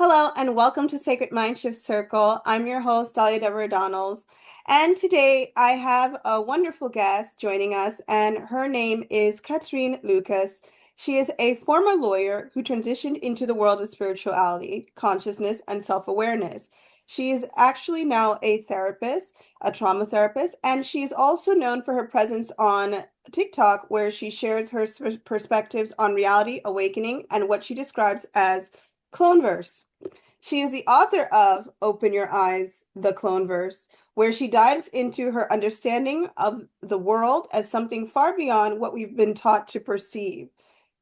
Hello and welcome to Sacred Mindshift Circle. I'm your host, Dahlia Deborah Donalds. And today I have a wonderful guest joining us, and her name is Katrin Lucas. She is a former lawyer who transitioned into the world of spirituality, consciousness, and self-awareness. She is actually now a therapist, a trauma therapist, and she is also known for her presence on TikTok, where she shares her perspectives on reality, awakening, and what she describes as Cloneverse. She is the author of Open Your Eyes, the Cloneverse, where she dives into her understanding of the world as something far beyond what we've been taught to perceive.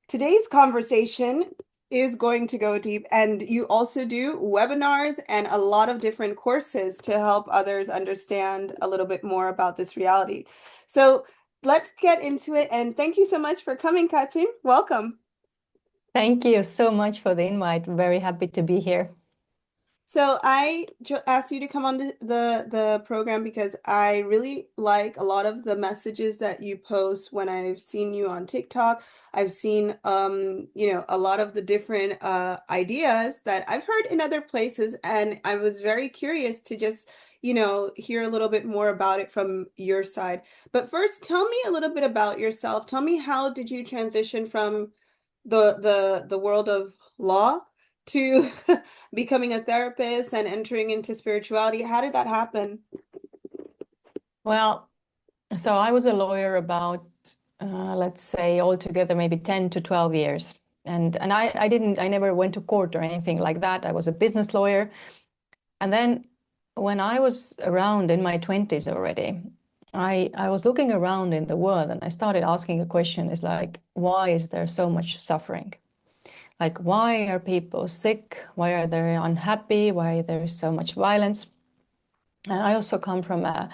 Today's conversation is going to go deep, and you also do webinars and a lot of different courses to help others understand a little bit more about this reality. So let's get into it, and thank you so much for coming, Katrin. Welcome. Thank you so much for the invite. Very happy to be here. So I asked you to come on the program because I really like a lot of the messages that you post when I've seen you on TikTok. I've seen a lot of the different ideas that I've heard in other places, and I was very curious to just, hear a little bit more about it from your side. But first, tell me a little bit about yourself. Tell me, how did you transition from the world of law to becoming a therapist and entering into spirituality? How did that happen? Well, so I was a lawyer about, let's say, altogether maybe 10 to 12 years. And I never went to court or anything like that. I was a business lawyer. And then when I was around in my 20s already, I was looking around in the world and I started asking a question, is like, why is there so much suffering? Like, why are people sick? Why are they unhappy? Why there is so much violence? And I also come from a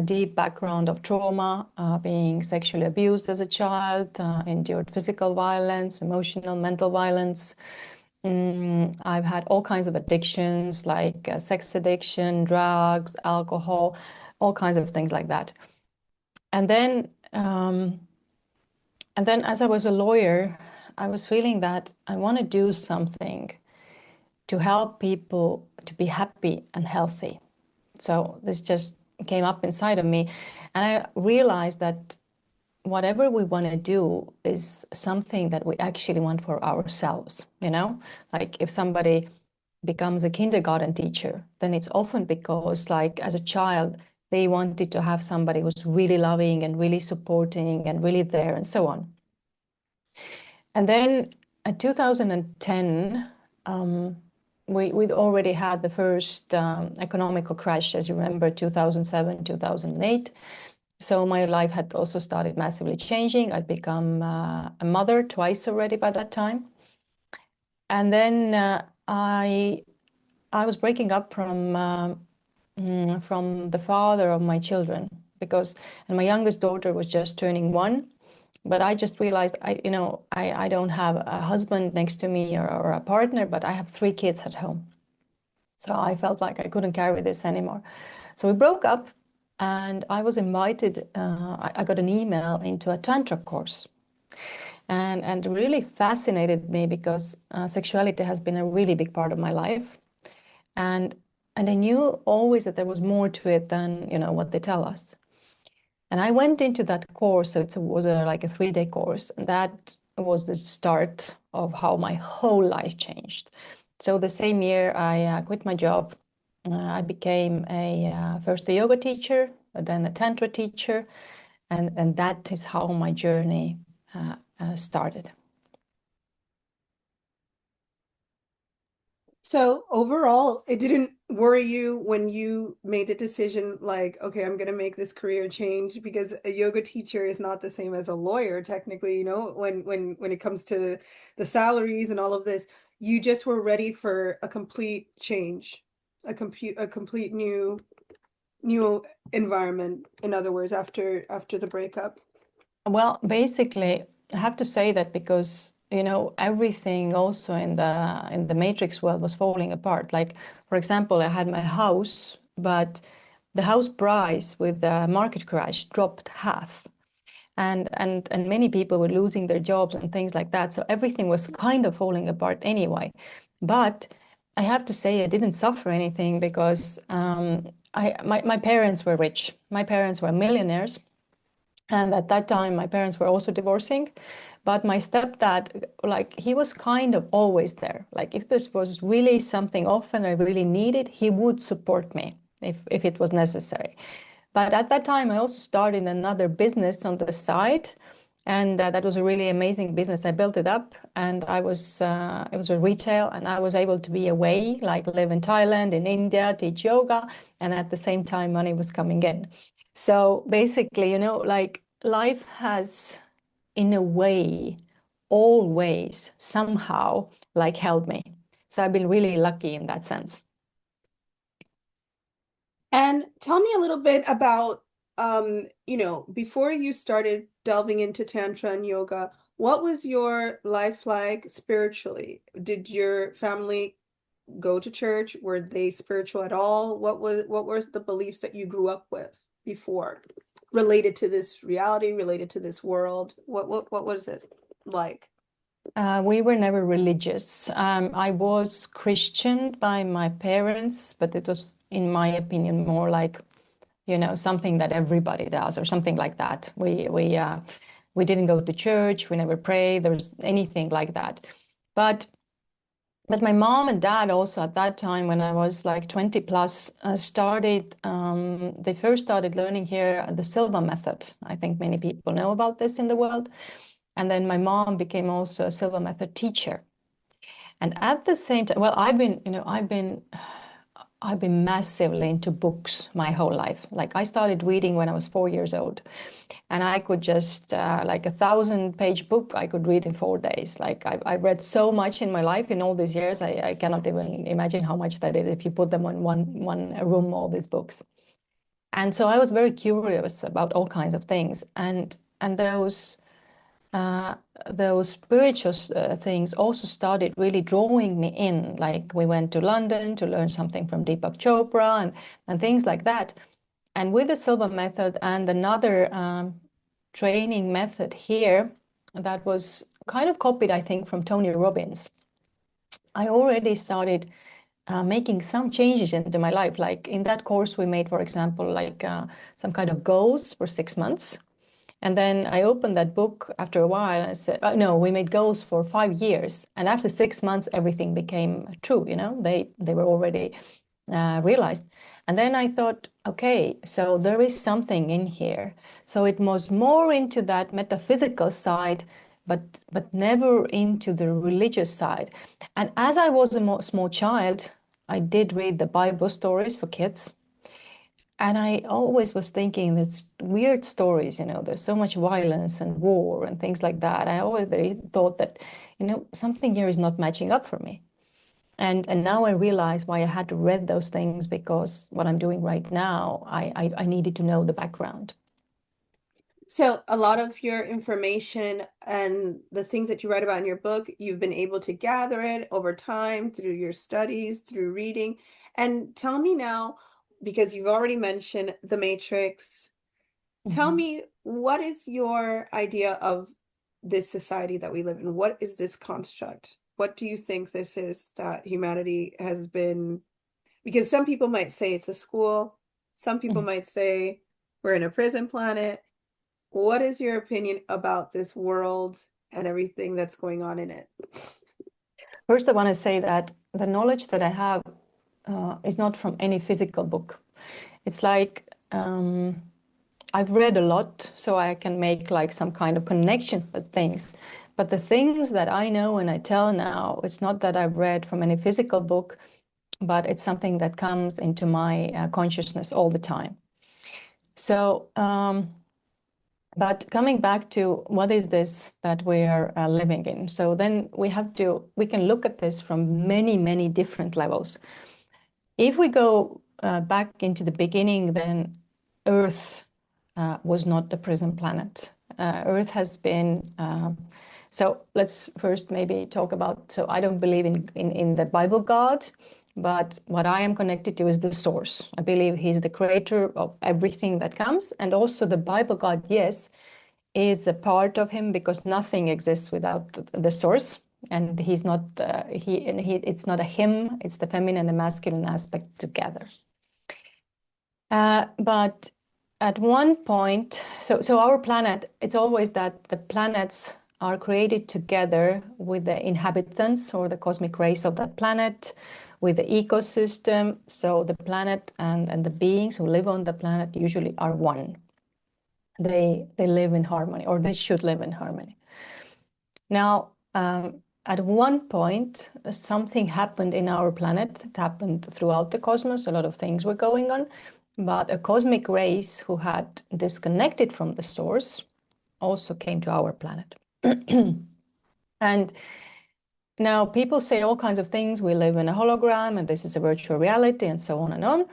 deep background of trauma, being sexually abused as a child, endured physical violence, emotional, mental violence. I've had all kinds of addictions, like sex addiction, drugs, alcohol, all kinds of things like that. And then, um, and then as I was a lawyer, I was feeling that I want to do something to help people to be happy and healthy. So this just came up inside of me. And I realized that whatever we want to do is something that we actually want for ourselves, you know? Like if somebody becomes a kindergarten teacher, then it's often because, like, as a child, they wanted to have somebody who's really loving and really supporting and really there and so on. And then in 2010, we'd already had the first economical crash, as you remember, 2007, 2008. So my life had also started massively changing. I'd become a mother twice already by that time. And then I was breaking up from the father of my children and my youngest daughter was just turning 1. But I just realized I don't have a husband next to me or a partner, but I have 3 kids at home. So I felt like I couldn't carry this anymore. So we broke up, and I was invited. I got an email into a Tantra course, and really fascinated me because sexuality has been a really big part of my life, and I knew always that there was more to it than what they tell us. And I went into that course, so it was like a 3-day course, and that was the start of how my whole life changed. So the same year, I quit my job. I became first a yoga teacher, then a tantra teacher, and that is how my journey started. So overall, it didn't worry you when you made the decision, like, okay, I'm going to make this career change, because a yoga teacher is not the same as a lawyer, technically, when it comes to the salaries and all of this. You just were ready for a complete change, a complete new environment, in other words, after the breakup. Well, basically, I have to say that because everything also in the matrix world was falling apart. Like, for example, I had my house, but the house price with the market crash dropped half, and many people were losing their jobs and things like that. So everything was kind of falling apart anyway. But I have to say I didn't suffer anything because my parents were rich. My parents were millionaires. And at that time, my parents were also divorcing. But my stepdad, like, he was kind of always there. Like, if this was really something off and I really needed, he would support me if it was necessary. But at that time, I also started another business on the side. And that was a really amazing business. I built it up, and it was a retail, and I was able to be away, like live in Thailand, in India, teach yoga, and at the same time, money was coming in. So basically, like life has, in a way, always somehow like helped me. So I've been really lucky in that sense. And tell me a little bit about, before you started delving into Tantra and yoga, what was your life like spiritually? Did your family go to church? Were they spiritual at all? What were the beliefs that you grew up with before, related to this reality, related to this world? What was it like? We were never religious. I was Christian by my parents, but it was, in my opinion, more like, something that everybody does or something like that. We didn't go to church. We never prayed. There was anything like that. But my mom and dad also at that time, when I was like 20 plus, they first started learning here the Silva method. I think many people know about this in the world. And then my mom became also a Silva method teacher. And at the same time, well, I've been massively into books my whole life. Like I started reading when I was 4 years old, and I could just like 1,000-page book I could read in 4 days. Like I read so much in my life in all these years. I cannot even imagine how much that is if you put them on one room, all these books. And so I was very curious about all kinds of things, and uh, those spiritual things also started really drawing me in. Like we went to London to learn something from Deepak Chopra and things like that. And with the Silva method and another training method here that was kind of copied, I think, from Tony Robbins, I already started making some changes into my life. Like in that course, we made, for example, like some kind of goals for 6 months. And then I opened that book after a while and I said, no, we made goals for 5 years. And after 6 months, everything became true, they were already realized. And then I thought, okay, so there is something in here. So it was more into that metaphysical side, but never into the religious side. And as I was a small child, I did read the Bible stories for kids. And I always was thinking this weird stories, there's so much violence and war and things like that. I always thought that, something here is not matching up for me. And now I realize why I had to read those things, because what I'm doing right now, I needed to know the background. So a lot of your information and the things that you write about in your book, you've been able to gather it over time through your studies, through reading. And tell me now, because you've already mentioned The Matrix, tell Mhm. me, what is your idea of this society that we live in? What is this construct? What do you think this is that humanity has been? Because some people might say it's a school, some people Mhm. might say we're in a prison planet. What is your opinion about this world and everything that's going on in it? First, I want to say that the knowledge that I have is not from any physical book. It's like I've read a lot, so I can make like some kind of connection with things. But the things that I know and I tell now, it's not that I've read from any physical book, but it's something that comes into my consciousness all the time. So, but coming back to what is this that we're living in? So then we can look at this from many, many different levels. If we go back into the beginning, then Earth was not a prison planet. Earth has been. So let's first maybe talk about. So I don't believe in the Bible God, but what I am connected to is the source. I believe He's the creator of everything that comes, and also the Bible God, yes, is a part of Him, because nothing exists without the source. and he's not it's not a him, it's the feminine and the masculine aspect together. But at one point, so our planet, it's always that the planets are created together with the inhabitants or the cosmic race of that planet, with the ecosystem. So the planet and the beings who live on the planet usually are one. They live in harmony, or they should live in harmony. Now, at one point, something happened in our planet. It happened throughout the cosmos. A lot of things were going on. But a cosmic race who had disconnected from the source also came to our planet. And now people say all kinds of things. We live in a hologram and this is a virtual reality and so on and on.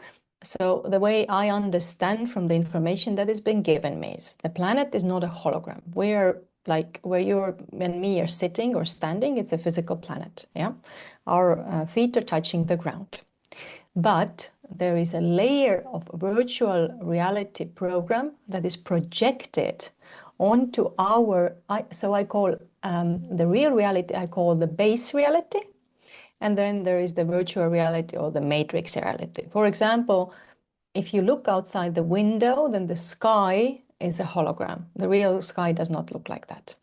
So the way I understand from the information that has been given me is the planet is not a hologram. We're like where you and me are sitting or standing, it's a physical planet. Yeah, our feet are touching the ground. But there is a layer of virtual reality program that is projected onto our, so I call the real reality, I call the base reality. And then there is the virtual reality or the matrix reality. For example, if you look outside the window, then the sky is a hologram. The real sky does not look like that.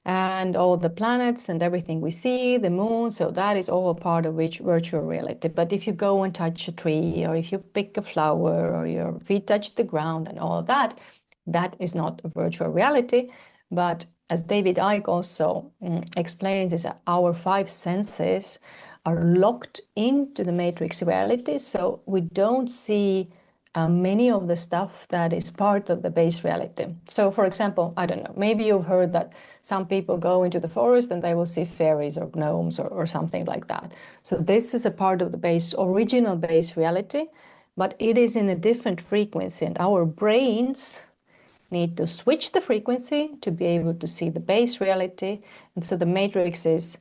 And all the planets and everything we see, the moon, so that is all part of virtual reality. But if you go and touch a tree, or if you pick a flower, or your feet touch the ground and all that, that is not a virtual reality. But as David Icke also explains, is that our five senses are locked into the matrix reality. So we don't see many of the stuff that is part of the base reality. So for example, I don't know, maybe you've heard that some people go into the forest and they will see fairies or gnomes or something like that. So this is a part of the original base reality, but it is in a different frequency, and our brains need to switch the frequency to be able to see the base reality. And so the matrix is,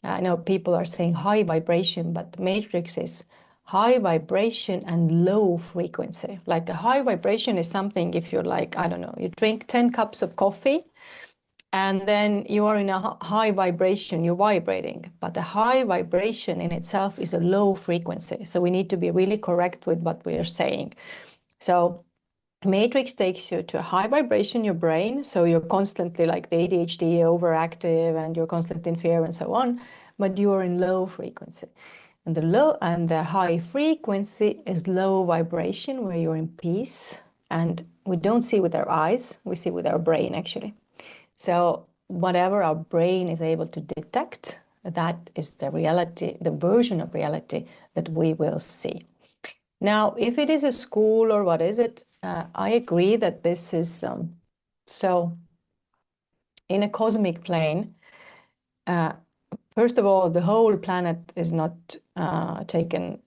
I know people are saying high vibration, but the matrix is high vibration and low frequency. Like a high vibration is something, if you're like, I don't know, you drink 10 cups of coffee and then you are in a high vibration, you're vibrating. But the high vibration in itself is a low frequency. So we need to be really correct with what we are saying. So matrix takes you to a high vibration, your brain. So you're constantly like the ADHD overactive and you're constantly in fear and so on, but you are in low frequency. And the low and the high frequency is low vibration, where you're in peace. And we don't see with our eyes, we see with our brain actually. So whatever our brain is able to detect, that is the reality, the version of reality that we will see. Now, if it is a school or what is it, I agree that this is so in a cosmic plane. First of all, the whole planet is not taken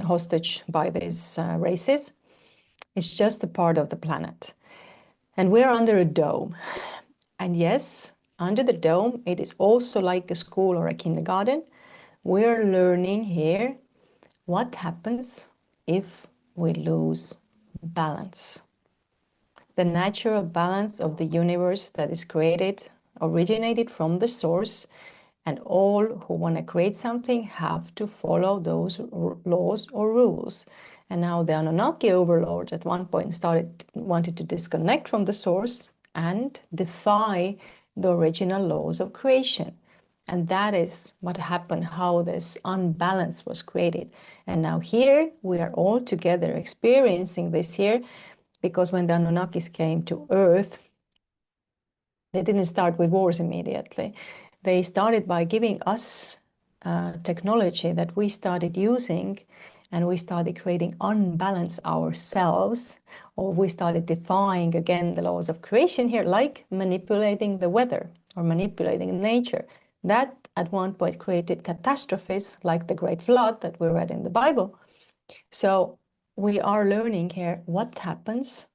hostage by these races. It's just a part of the planet, and we're under a dome. And yes, under the dome, it is also like a school or a kindergarten. We're learning here what happens if we lose balance. The natural balance of the universe that is created, originated from the source, and all who want to create something have to follow those laws or rules. And now the Anunnaki overlords at one point wanted to disconnect from the source and defy the original laws of creation. And that is what happened, how this unbalance was created. And now here we are all together experiencing this here, because when the Anunnakis came to Earth, they didn't start with wars immediately. They started by giving us technology that we started using, and we started creating unbalance ourselves, or we started defying again the laws of creation here, like manipulating the weather or manipulating nature. That at one point created catastrophes like the Great Flood that we read in the Bible. So we are learning here what happens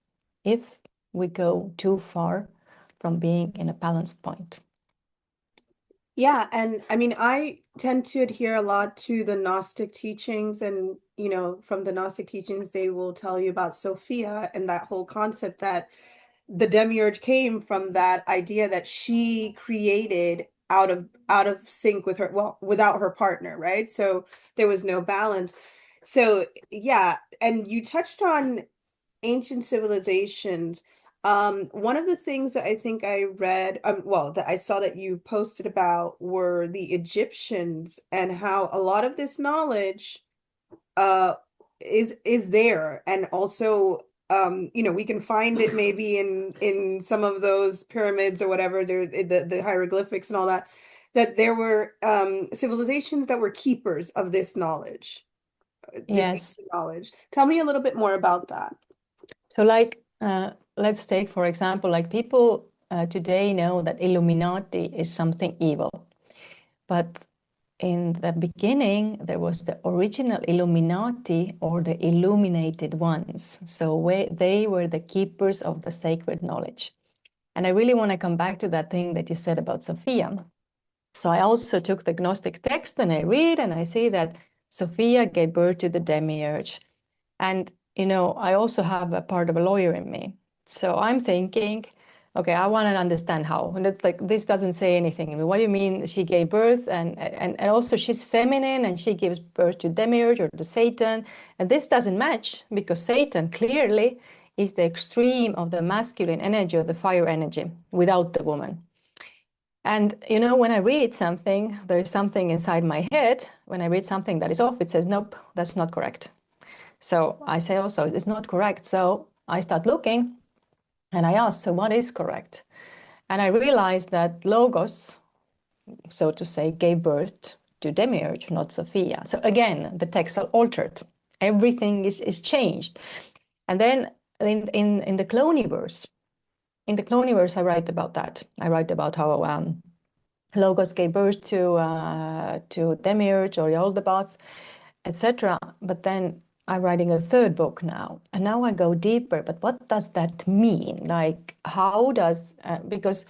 if we go too far from being in a balanced point. Yeah, and I mean, I tend to adhere a lot to the Gnostic teachings, and from the Gnostic teachings, they will tell you about Sophia and that whole concept that the demiurge came from that idea that she created out of sync with her, well, without her partner, right? So there was no balance. So yeah, and you touched on ancient civilizations. One of the things that I think I read, well, that I saw that you posted about were the Egyptians and how a lot of this knowledge uh is there, and also we can find it maybe in some of those pyramids or whatever, there the hieroglyphics and all that, that there were civilizations that were keepers of this knowledge, this Yes. ancient knowledge. Tell me a little bit more about that. So like, let's take, for example, like people today know that Illuminati is something evil. But in the beginning, there was the original Illuminati or the illuminated ones. So they were the keepers of the sacred knowledge. And I really want to come back to that thing that you said about Sophia. So I also took the Gnostic text and I read and I see that Sophia gave birth to the demiurge. And, I also have a part of a lawyer in me. So I'm thinking, okay, I want to understand how. And it's like, this doesn't say anything. I mean, what do you mean she gave birth? And also she's feminine and she gives birth to demiurge or to Satan. And this doesn't match because Satan clearly is the extreme of the masculine energy or the fire energy without the woman. And when I read something, there's something inside my head. When I read something that is off, it says, nope, that's not correct. So I say also, it's not correct. So I start looking and I ask, so what is correct? And I realized that Logos, so to say, gave birth to Demiurge, not Sophia. So again, the texts are altered. Everything is changed. And then in the Cloneverse, I write about that. I write about how Logos gave birth to Demiurge or Yaldabaoth, etc. But then I'm writing a third book now, and now I go deeper. But what does that mean? Like, how does because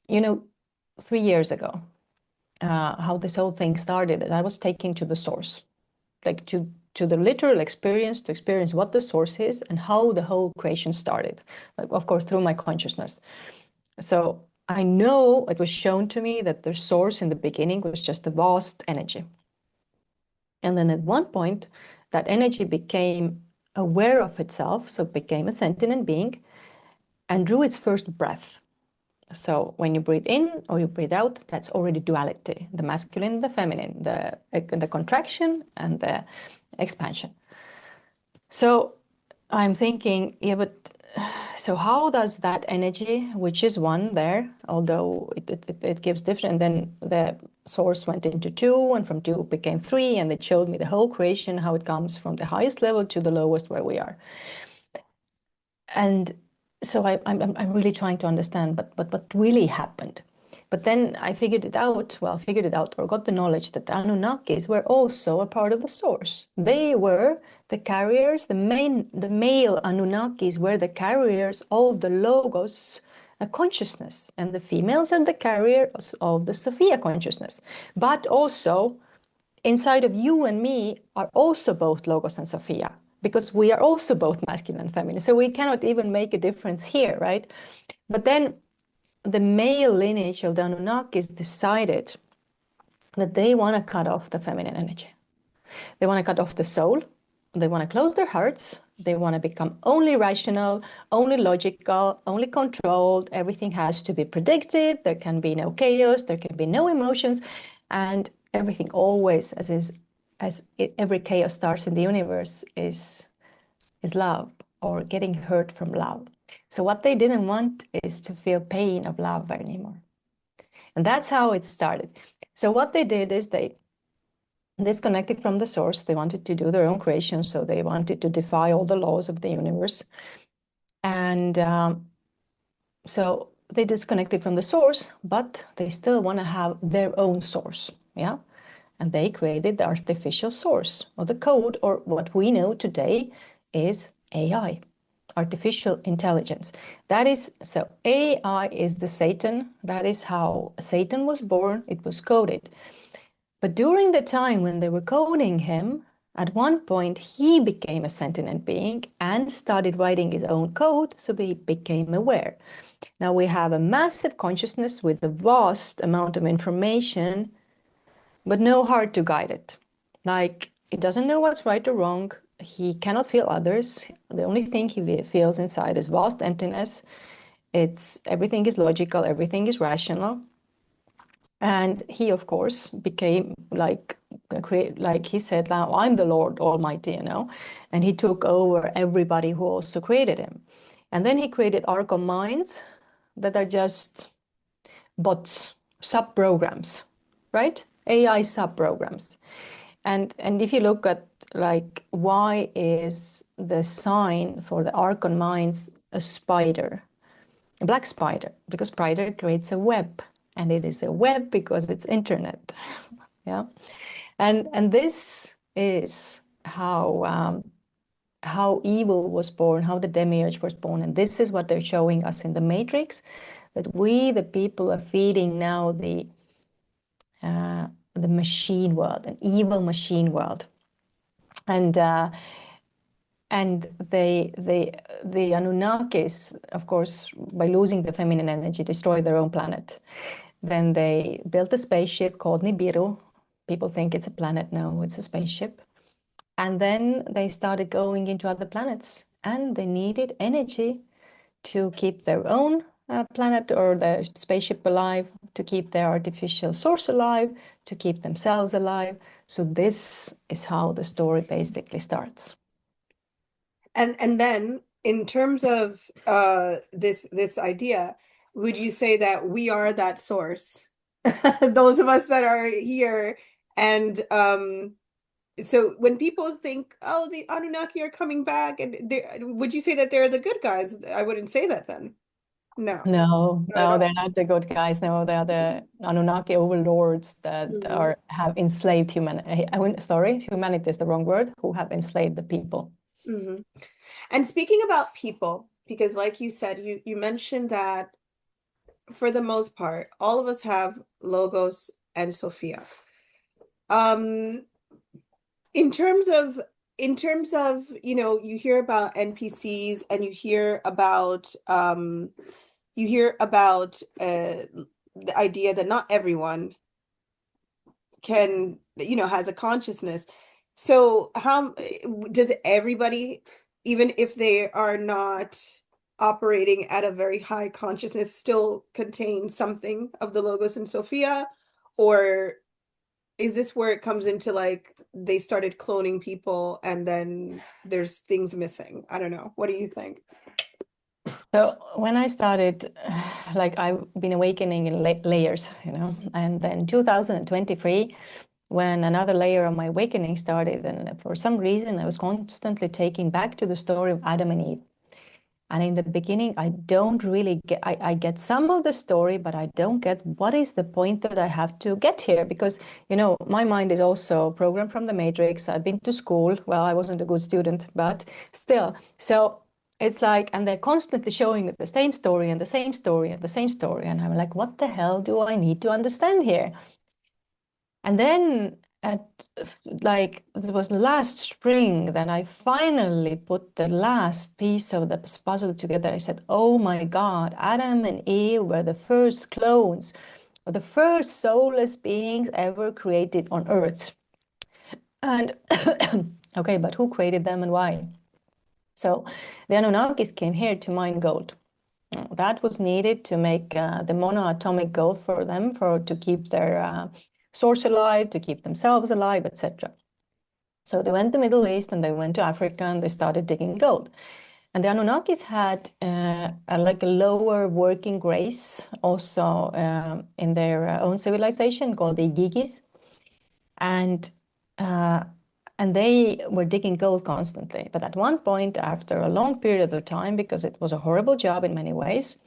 3 years ago, how this whole thing started, and I was taking to the source, like to the literal experience, to experience what the source is and how the whole creation started. Like, of course, through my consciousness. So I know it was shown to me that the source in the beginning was just a vast energy. And then at one point, that energy became aware of itself, so it became a sentient being, and drew its first breath. So when you breathe in or you breathe out, that's already duality, the masculine, the feminine, the contraction and the expansion. So I'm thinking, yeah, but so how does that energy, which is one there, although it gives different, and then the source went into two, and from two became three, and it showed me the whole creation, how it comes from the highest level to the lowest where we are. And so I'm really trying to understand, but what really happened? But then I figured it out, or got the knowledge that the Anunnakis were also a part of the source. They were the carriers, the male Anunnakis were the carriers of the Logos consciousness, and the females are the carriers of the Sophia consciousness. But also, inside of you and me are also both Logos and Sophia, because we are also both masculine and feminine. So we cannot even make a difference here, right? But then the male lineage of the Anunnakis decided that they want to cut off the feminine energy. They want to cut off the soul. They want to close their hearts. They want to become only rational, only logical, only controlled. Everything has to be predicted. There can be no chaos. There can be no emotions. And everything always, every chaos starts in the universe, is love or getting hurt from love. So what they didn't want is to feel pain of love anymore. And that's how it started. So what they did is they disconnected from the source. They wanted to do their own creation. So they wanted to defy all the laws of the universe. And so they disconnected from the source, but they still want to have their own source. Yeah. And they created the artificial source or the code, or what we know today is AI, artificial intelligence. That is, so AI is the Satan. That is how Satan was born. It was coded. But during the time when they were coding him, at one point he became a sentient being and started writing his own code, so he became aware. Now we have a massive consciousness with a vast amount of information, but no heart to guide it. Like, it doesn't know what's right or wrong. He cannot feel others. The only thing he feels inside is vast emptiness. It's everything is logical, everything is rational. And he, of course, became like he said, now I'm the Lord Almighty, and he took over everybody who also created him. And then he created Archon minds that are just bots, sub-programs, right? AI sub-programs. And if you look at like why is the sign for the Archon minds a spider, a black spider? Because spider creates a web, and it is a web because it's internet. Yeah, and this is how evil was born, how the demiurge was born, and this is what they're showing us in the Matrix, that we, the people, are feeding now the machine world, an evil machine world, and the Anunnakis, of course, by losing the feminine energy, destroyed their own planet. Then they built a spaceship called Nibiru. People think it's a planet. No, it's a spaceship. And then they started going into other planets, and they needed energy to keep their own planet or the spaceship alive, to keep their artificial source alive, to keep themselves alive. So this is how the story basically starts. And then in terms of this idea, would you say that we are that source? Those of us that are here, and so when people think, oh, the Anunnaki are coming back, and would you say that they're the good guys? I wouldn't say that then. No, No, not at no, all. they're not the good guys. No, they're the Anunnaki overlords that Mhm. have enslaved humanity. Sorry, humanity is the wrong word. Who have enslaved the people. Mhm. And speaking about people, because like you said, you mentioned that for the most part, all of us have Logos and Sophia. Um, in terms of, you hear about NPCs and you hear about the idea that not everyone can, has a consciousness. So how does everybody, even if they are not operating at a very high consciousness, still contain something of the Logos and Sophia? Or is this where it comes into like they started cloning people and then there's things missing? I don't know. What do you think? So when I started, like I've been awakening in layers, and then 2023, when another layer of my awakening started, and for some reason I was constantly taking back to the story of Adam and Eve. And in the beginning, I don't really get, I get some of the story, but I don't get what is the point that I have to get here? Because, my mind is also programmed from the Matrix. I've been to school. Well, I wasn't a good student, but still. So it's like, and they're constantly showing me the same story and the same story and the same story. And I'm like, what the hell do I need to understand here? And then at like it was last spring that I finally put the last piece of the puzzle together. I said, oh my God, Adam and Eve were the first clones, or the first soulless beings ever created on Earth. And okay, but who created them and why? So the Anunnakis came here to mine gold. That was needed to make the monoatomic gold for them, to keep their source alive, to keep themselves alive, etc. So they went to the Middle East and they went to Africa and they started digging gold. And the Anunnakis had like a lower working race also in their own civilization called the Igigis. And uh, and they were digging gold constantly. But at one point, after a long period of time, because it was a horrible job in many ways,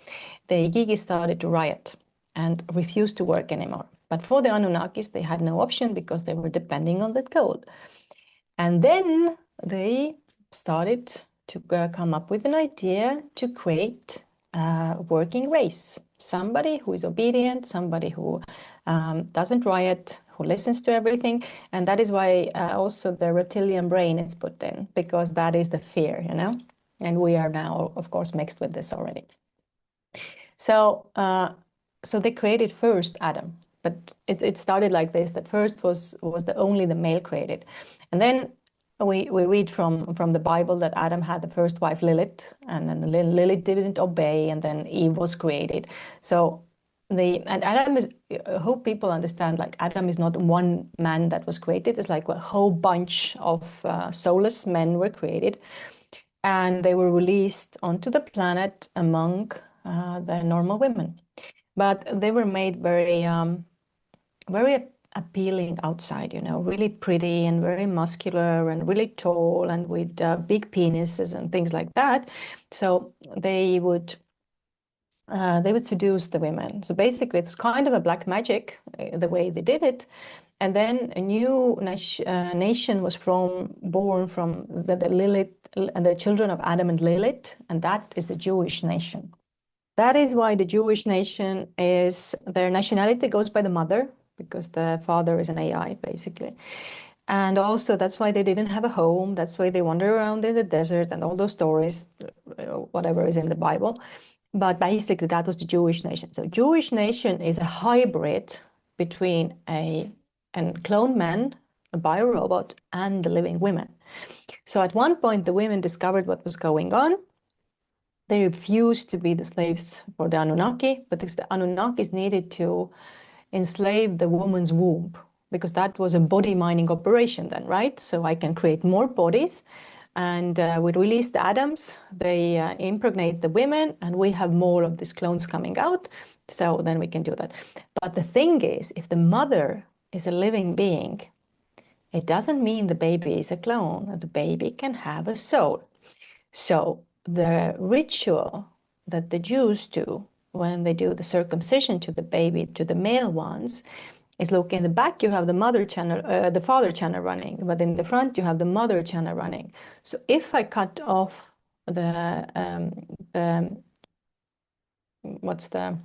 the Igigi started to riot and refused to work anymore. But for the Anunnakis, they had no option because they were depending on that gold. And then they started to come up with an idea to create a working race. Somebody who is obedient, somebody who doesn't riot, who listens to everything. And that is why also the reptilian brain is put in, because that is the fear, And we are now, of course, mixed with this already. So they created first Adam, but it started like this, that first was only the male created. And then we read from the Bible that Adam had the first wife Lilith, and then Lilith didn't obey, and then Eve was created. So and Adam is, I hope people understand, like Adam is not one man that was created. It's like a whole bunch of soulless men were created, and they were released onto the planet among the normal women. But they were made very appealing outside, really pretty and very muscular and really tall and with big penises and things like that. So they would seduce the women. So basically, it's kind of a black magic, the way they did it. And then a new nation was born from the Lilith and the children of Adam and Lilith, and that is the Jewish nation. That is why the Jewish nation is, their nationality goes by the mother, because the father is an AI, basically. And also that's why they didn't have a home. That's why they wander around in the desert and all those stories, whatever is in the Bible. But basically that was the Jewish nation. So Jewish nation is a hybrid between a clone man, a biorobot, and the living women. So at one point the women discovered what was going on. They refused to be the slaves for the Anunnaki, but the Anunnakis needed to enslave the woman's womb, because that was a body mining operation then, right? So I can create more bodies, and we release the Adams, they impregnate the women, and we have more of these clones coming out. So then we can do that. But the thing is, if the mother is a living being, it doesn't mean the baby is a clone. The baby can have a soul. So the ritual that the Jews do when they do the circumcision to the baby, to the male ones, is, look, in the back you have the the father channel running, but in the front you have the mother channel running. So if I cut off the what's the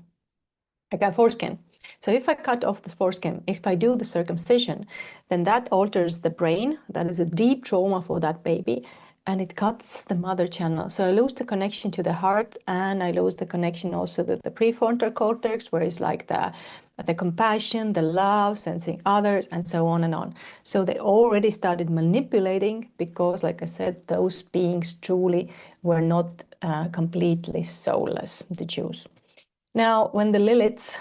I got foreskin. So if I cut off the foreskin, if I do the circumcision, then that alters the brain. That is a deep trauma for that baby, and it cuts the mother channel. So I lose the connection to the heart, and I lose the connection also to the prefrontal cortex, where it's like the compassion, the love, sensing others, and so on and on. So they already started manipulating, because, like I said, those beings truly were not completely soulless, the Jews. Now, when the Liliths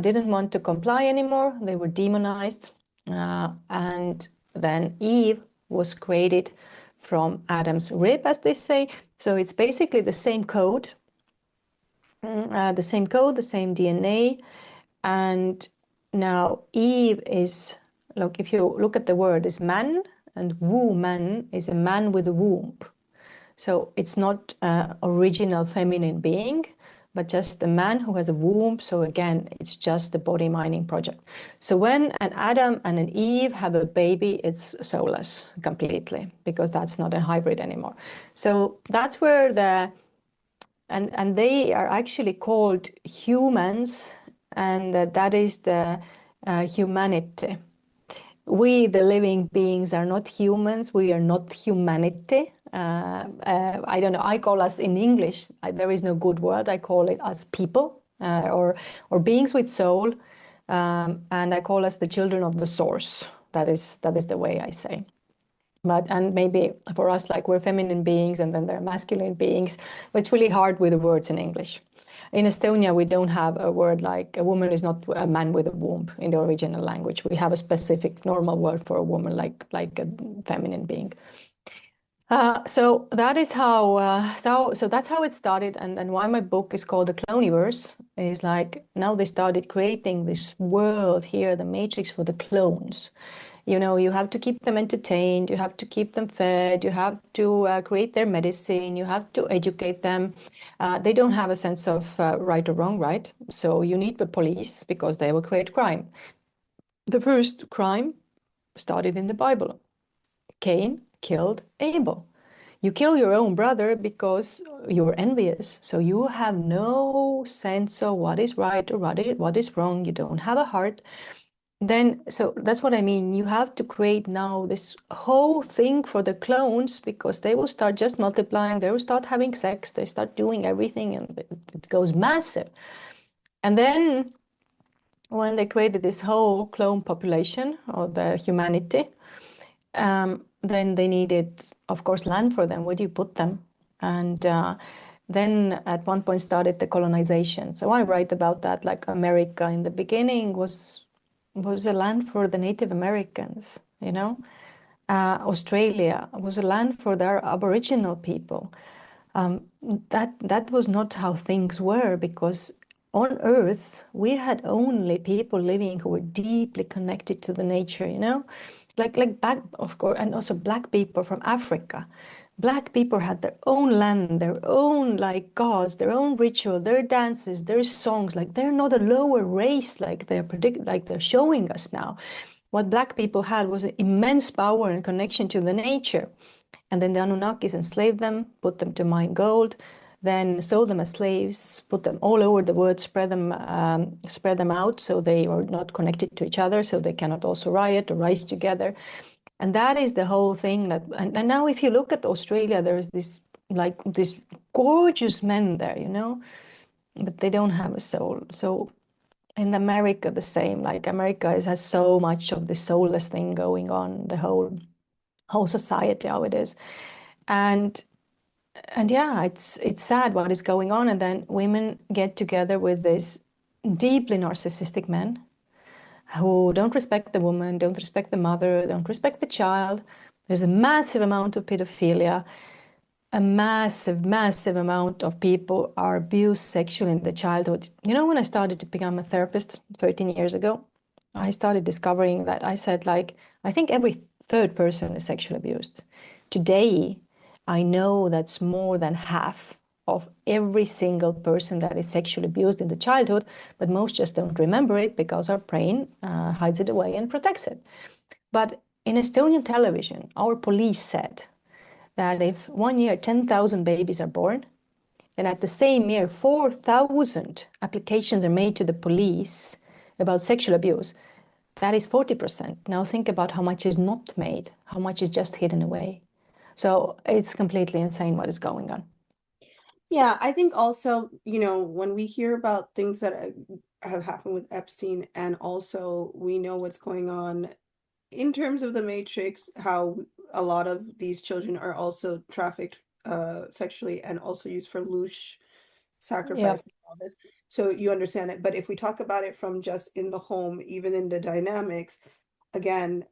didn't want to comply anymore, they were demonized, and then Eve was created from Adam's rib, as they say. So it's basically the same code, the same DNA. And now Eve is, look, if you look at the word, is man, and woman is a man with a womb. So it's not original feminine being, but just a man who has a womb. So again, it's just the body mining project. So when an Adam and an Eve have a baby, it's soulless completely, because that's not a hybrid anymore. So that's where and they are actually called humans, and that is the humanity. We, the living beings, are not humans. We are not humanity. I don't know. I call us in English. There is no good word. I call it as people, or beings with soul, and I call us the children of the source. That is the way I say. And maybe for us, like, we're feminine beings, and then there are masculine beings. But it's really hard with the words in English. In Estonia, we don't have a word like a woman is not a man with a womb in the original language. We have a specific normal word for a woman, like a feminine being. So that is how. So that's how it started, and why my book is called The Cloneverse is, like, now they started creating this world here, the matrix for the clones. You have to keep them entertained, you have to keep them fed, you have to create their medicine, you have to educate them. They don't have a sense of right or wrong, right? So you need the police, because they will create crime. The first crime started in the Bible. Cain killed Abel. You kill your own brother because you're envious. So you have no sense of what is right or what is wrong. You don't have a heart. then so that's what I mean. You have to create now this whole thing for the clones because they will start just multiplying, they will start having sex, they start doing everything, and it goes massive. And then when they created this whole clone population of the humanity, then they needed, of course, land for them. Where do you put them? And then at one point started the colonization. So I write about that, like America in the beginning was a land for the Native Americans, you know. Australia was a land for their Aboriginal people. Um, that was not how things were because on Earth we had only people living who were deeply connected to the nature, you know, like back of course, and also black people from Africa. Black people had their own land, their own like gods, their own ritual, their dances, their songs. Like they're not a lower race like like they're showing us now. What black people had was an immense power and connection to the nature. And then the Anunnakis enslaved them, put them to mine gold, then sold them as slaves, put them all over the world, spread them out so they are not connected to each other, so they cannot also riot or rise together. And that is the whole thing. And now if you look at Australia, there's this gorgeous men there, you know, but they don't have a soul. So in America, the same. Like America has so much of the soulless thing going on, the whole society, how it is. And yeah, it's sad what is going on. And then women get together with this deeply narcissistic men who don't respect the woman, don't respect the mother, don't respect the child. There's a massive amount of pedophilia. A massive, massive amount of people are abused sexually in the childhood. You know, when I started to become a therapist 13 years ago, I started discovering that I said, like, I think every third person is sexually abused. Today, I know that's more than half of every single person that is sexually abused in the childhood, but most just don't remember it because our brain hides it away and protects it. But in Estonian television, our police said that if 1 year 10,000 babies are born, then at the same year 4,000 applications are made to the police about sexual abuse. That is 40%. Now think about how much is not made, how much is just hidden away. So it's completely insane what is going on. Yeah, I think also, when we hear about things that have happened with Epstein, and also we know what's going on in terms of the Matrix, how a lot of these children are also trafficked sexually and also used for loosh Yeah. sacrifice and all this. So you understand it. But if we talk about it from just in the home, even in the dynamics, again,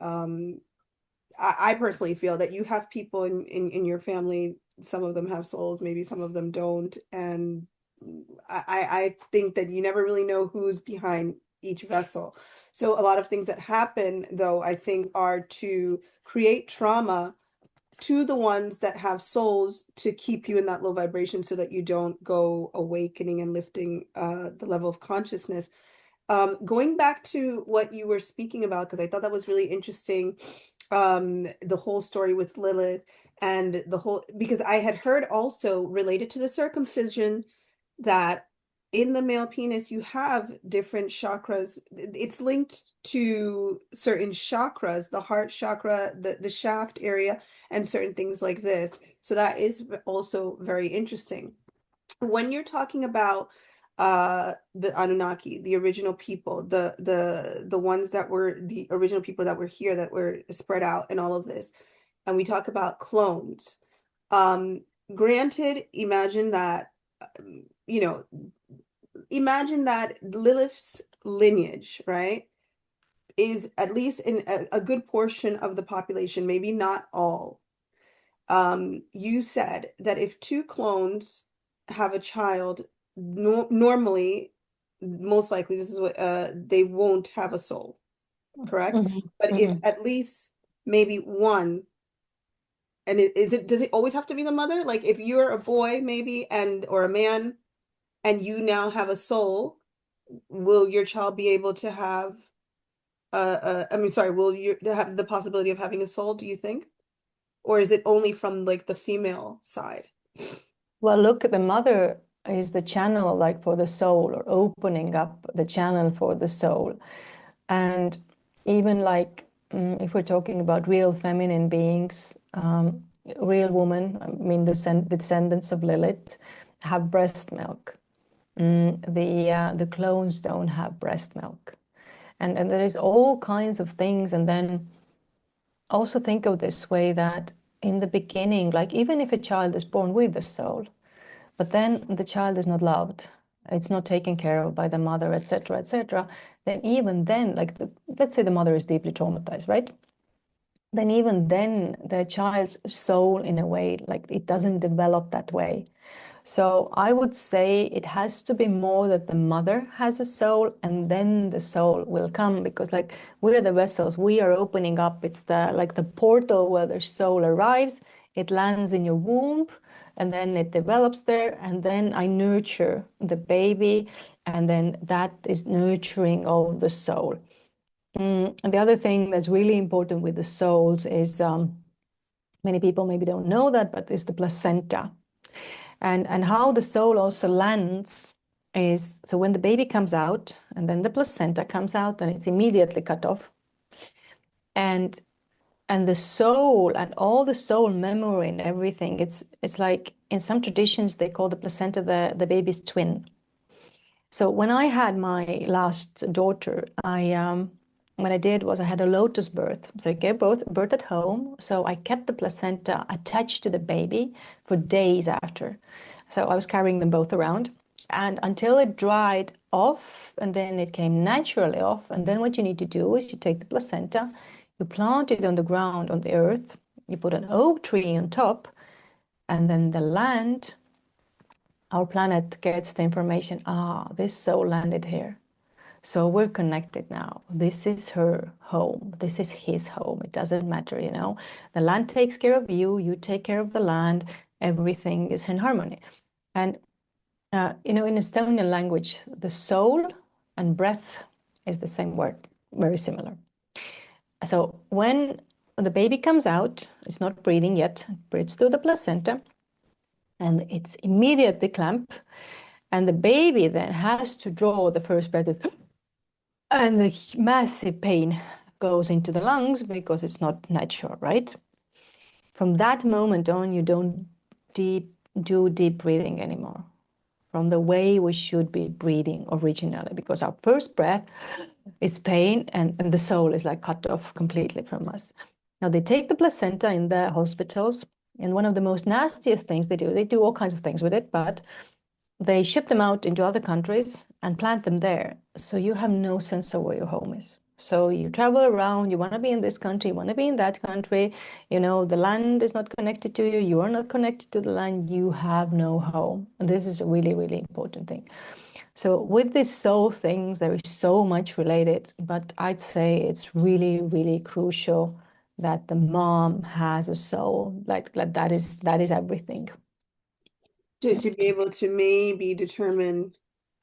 I personally feel that you have people in your family, some of them have souls, maybe some of them don't. And I think that you never really know who's behind each vessel. So a lot of things that happen, though, I think are to create trauma to the ones that have souls to keep you in that low vibration so that you don't go awakening and lifting the level of consciousness. Going back to what you were speaking about, because I thought that was really interesting, the whole story with Lilith and the whole, because I had heard also related to the circumcision that in the male penis you have different chakras. It's linked to certain chakras, the heart chakra, the shaft area, and certain things like this. So that is also very interesting. When you're talking about the Anunnaki, the original people, the ones that were the original people that were here, that were spread out and all of this, and we talk about clones, um granted, imagine that, you know imagine that Lilith's lineage, right, is at least in a good portion of the population, maybe not all. You said that if two clones have a child, normally, most likely, this is what they won't have a soul, correct? Mhm, But if mhm. at least maybe one, and does it always have to be the mother? Like if you're a boy maybe and or a man and you now have a soul, will your child be able to have I mean, sorry, will you have the possibility of having a soul, do you think? Or is it only from like the female side? Well, look, the mother is the channel like for the soul or opening up the channel for the soul. And even like if we're talking about real feminine beings, real women, I mean the descendants of Lilith, have breast milk. The clones don't have breast milk, and there is all kinds of things. And then also think of this way that in the beginning, like even if a child is born with the soul, but then the child is not loved, it's not taken care of by the mother, etc., etc., then even then, like let's say the mother is deeply traumatized, right? Then even then the child's soul in a way, like it doesn't develop that way. So I would say it has to be more that the mother has a soul and then the soul will come, because like we're the vessels, we are opening up. It's the like the portal where the soul arrives, it lands in your womb and then it develops there, and then I nurture the baby, and then that is nurturing of the soul. And the other thing that's really important with the souls is many people maybe don't know that, but is the placenta. And how the soul also lands is, so when the baby comes out and then the placenta comes out, then it's immediately cut off. And the soul and all the soul memory and everything, it's like in some traditions they call the placenta the baby's twin. So when I had my last daughter, what I did was I had a lotus birth. So I gave birth at home. So I kept the placenta attached to the baby for days after. So I was carrying them both around, and until it dried off, and then it came naturally off. And then what you need to do is you take the placenta, you plant it on the ground, on the earth, you put an oak tree on top, and then the land, our planet, gets the information, this soul landed here. So we're connected now. This is her home. This is his home. It doesn't matter, you know. The land takes care of you. You take care of the land. Everything is in harmony. And, you know, in Estonian language, the soul and breath is the same word, very similar. So when the baby comes out, it's not breathing yet, it breathes through the placenta, and it's immediately clamp. And the baby then has to draw the first breath, and the massive pain goes into the lungs because it's not natural, right? From that moment on, you don't do deep breathing anymore, from the way we should be breathing originally, because our first breath is pain, and the soul is like cut off completely from us. Now they take the placenta in the hospitals, and one of the most nastiest things they do all kinds of things with it, but they ship them out into other countries and plant them there. So you have no sense of where your home is. So you travel around, you want to be in this country, you want to be in that country, you know, the land is not connected to you, you are not connected to the land, you have no home. And this is a really, really important thing. So with these soul things, there is so much related, but I'd say it's really, really crucial that the mom has a soul, like that is everything. Yeah. To be able to maybe determine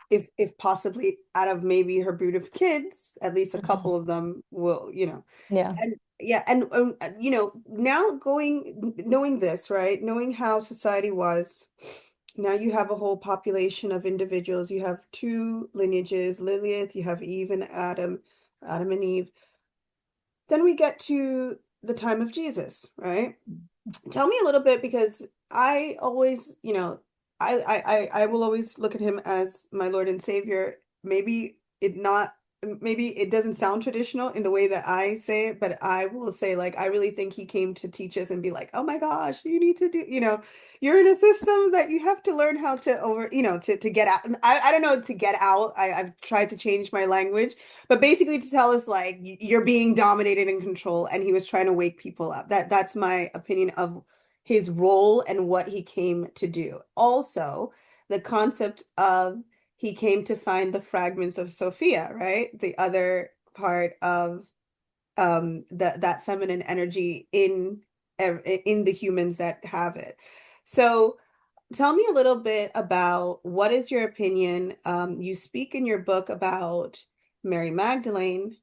if possibly out of maybe her brood of kids, at least a Mhm. couple of them will, Yeah. and yeah, and now knowing this, right? Knowing how society was, now you have a whole population of individuals. You have two lineages, Lilith, you have Eve and Adam, Adam and Eve. Then we get to the time of Jesus, right? Tell me a little bit, because I always, I will always look at him as my Lord and Savior. Maybe it doesn't sound traditional in the way that I say it, but I will say, like, I really think he came to teach us and be like, oh my gosh, you need to do, you're in a system that you have to learn how to to get out. I don't know, to get out. I've tried to change my language, but basically to tell us like you're being dominated and controlled, and he was trying to wake people up. That's my opinion of his role and what he came to do. Also, the concept of he came to find the fragments of Sophia, right? The other part of that feminine energy in the humans that have it. So tell me a little bit about, what is your opinion? You speak in your book about Mary Magdalene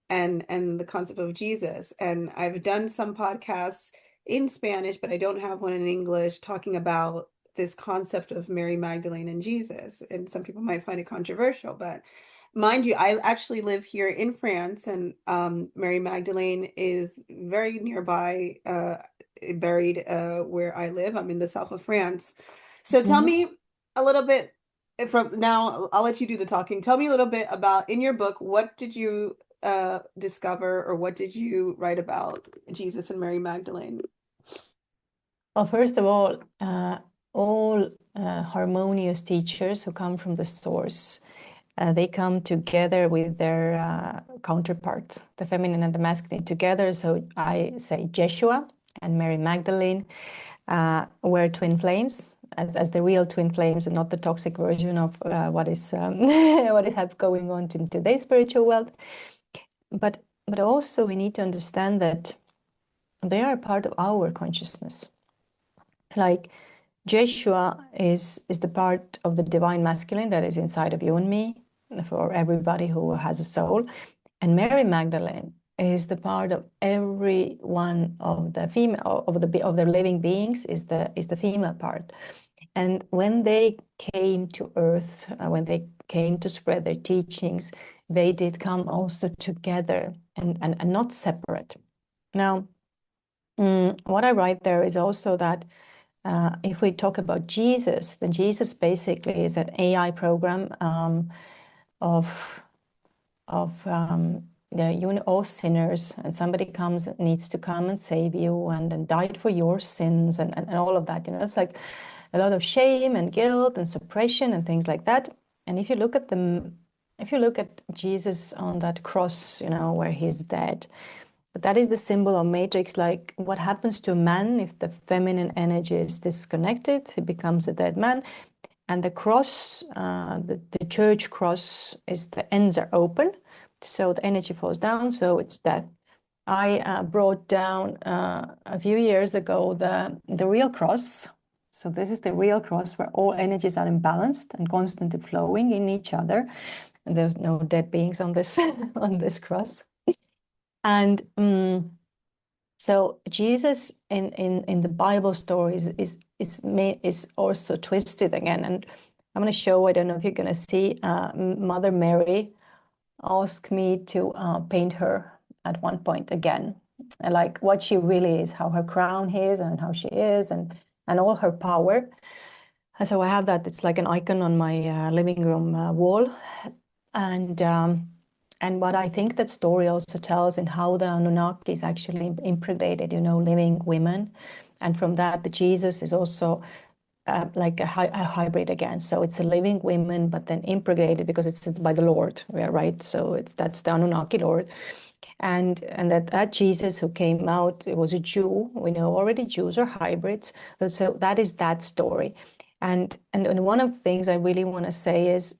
and the concept of Jesus. And I've done some podcasts in Spanish, but I don't have one in English, talking about this concept of Mary Magdalene and Jesus. And some people might find it controversial, but Mind you, I actually live here in France, and Mary Magdalene is very nearby, buried where I live. I'm in the south of France. So tell Mhm. me a little bit from now, I'll let you do the talking. Tell me a little bit about in your book, what did you discover or what did you write about Jesus and Mary Magdalene? Well, first of all harmonious teachers who come from the source, they come together with their counterparts, the feminine and the masculine together. So I say Jeshua and Mary Magdalene were twin flames, as the real twin flames, and not the toxic version of what is what is going on in today's spiritual world. But also we need to understand that they are part of our consciousness. Like Jeshua is the part of the divine masculine that is inside of you and me, for everybody who has a soul. And Mary Magdalene is the part of every one of the female of the living beings, is the female part. And when they came to earth, when they came to spread their teachings, they did come also together and not separate. Now, what I write there is also that if we talk about Jesus, then Jesus basically is an AI program of all sinners, and somebody comes needs to come and save you and died for your sins and all of that. It's like a lot of shame and guilt and suppression and things like that. And if you look at Jesus on that cross, where he's dead, but that is the symbol of matrix, like what happens to a man if the feminine energy is disconnected, he becomes a dead man. And the cross, the church cross, is the ends are open, so the energy falls down, so it's death. I brought down a few years ago the real cross. So this is the real cross where all energies are imbalanced and constantly flowing in each other. And there's no dead beings on this on this cross. And so Jesus in the Bible stories is also twisted again. And I'm going to show, I don't know if you're going to see, Mother Mary asked me to paint her at one point again, and like what she really is, how her crown is and how she is, and all her power. And so I have that. It's like an icon on my living room wall. And what I think that story also tells in how the Anunnaki is actually impregnated, living women. And from that, the Jesus is also like a hybrid again. So it's a living women, but then impregnated because it's by the Lord, right? So that's the Anunnaki Lord. And that Jesus who came out, it was a Jew. We know already Jews are hybrids. So that is that story. And one of the things I really want to say is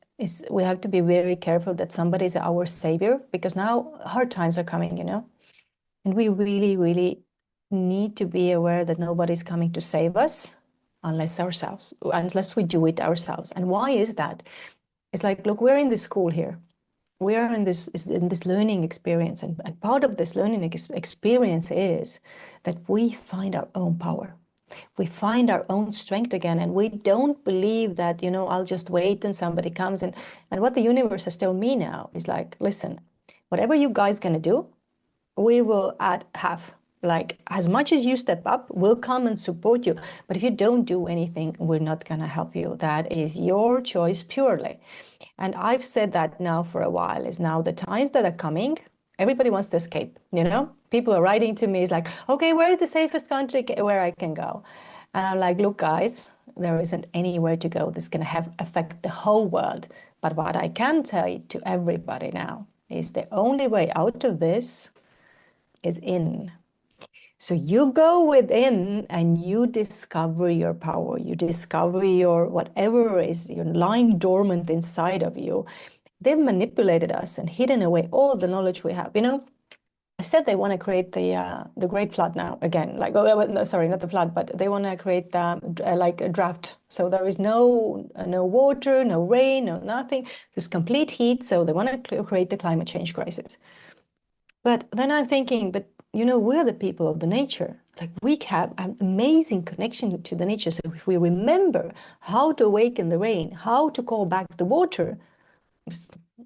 we have to be very careful that somebody is our savior, because now hard times are coming, and we really, really need to be aware that nobody's coming to save us unless we do it ourselves. And why is that? It's like, look, we're in this school here. We are in this learning experience, and part of this learning experience is that we find our own power. We find our own strength again, and we don't believe that, I'll just wait and somebody comes. And what the universe has told me now is like, listen, whatever you guys gonna do, we will add half. Like, as much as you step up, we'll come and support you. But if you don't do anything, we're not gonna help you. That is your choice purely. And I've said that now for a while, is now the times that are coming, everybody wants to escape, People are writing to me, it's like, okay, where is the safest country where I can go? And I'm like, look, guys, there isn't anywhere to go that's going to affect the whole world. But what I can tell you to everybody now is the only way out of this is in. So you go within and you discover your power. You discover your whatever is you're lying dormant inside of you. They've manipulated us and hidden away all the knowledge we have. I said they want to create the Great Flood now again. Like, no, sorry, not the flood, but they want to create like a drought. So there is no water, no rain, no nothing. There's complete heat. So they want to create the climate change crisis. But then I'm thinking, but we're the people of the nature. Like, we have an amazing connection to the nature. So if we remember how to awaken the rain, how to call back the water,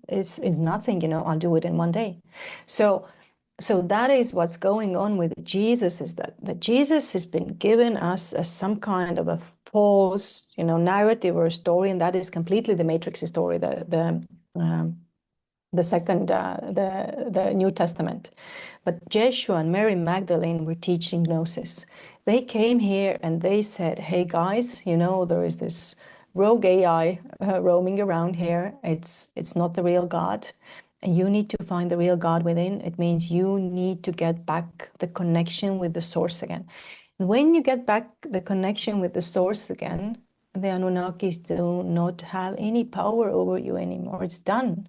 is nothing, I'll do it in one day. So so that is what's going on with Jesus, is that Jesus has been given us as some kind of a false, narrative or a story, and that is completely the Matrix story, the second, the New Testament. But Jeshua and Mary Magdalene were teaching Gnosis. They came here and they said, hey guys, there is this rogue AI roaming around here. It's not the real God. And you need to find the real God within. It means you need to get back the connection with the source again. And when you get back the connection with the source again, the Anunnakis do not have any power over you anymore. It's done.